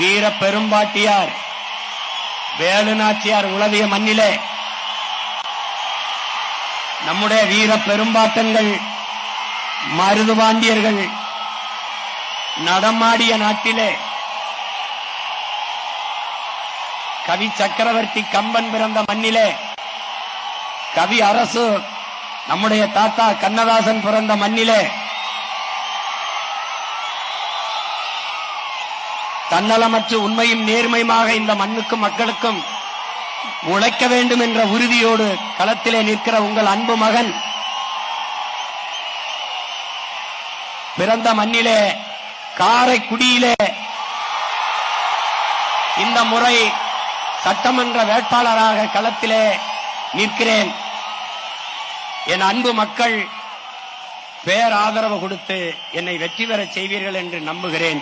வீர பெரும்பாட்டியார் வேலுநாச்சியார் உலவிய மண்ணிலே நம்முடைய வீர பெரும்பாட்டங்கள் மருதுபாண்டியர்கள் நடமாடிய நாட்டிலே கவி சக்கரவர்த்தி கம்பன் பிறந்த மண்ணிலே கவி அரசு நம்முடைய தாத்தா கண்ணதாசன் பிறந்த மண்ணிலே தன்னலமற்று உண்மையும் நேர்மையுமாக இந்த மண்ணுக்கும் மக்களுக்கும் உழைக்க வேண்டும் என்ற உறுதியோடு களத்திலே நிற்கிற உங்கள் அன்பு மகன் பிறந்த மண்ணிலே காரைக்குடியிலே இந்த முறை சட்டமன்ற வேட்பாளராக களத்திலே நிற்கிறேன். என் அன்பு மக்கள் பேராதரவு கொடுத்து என்னை வெற்றி பெறச் செய்வீர்கள் என்று நம்புகிறேன்.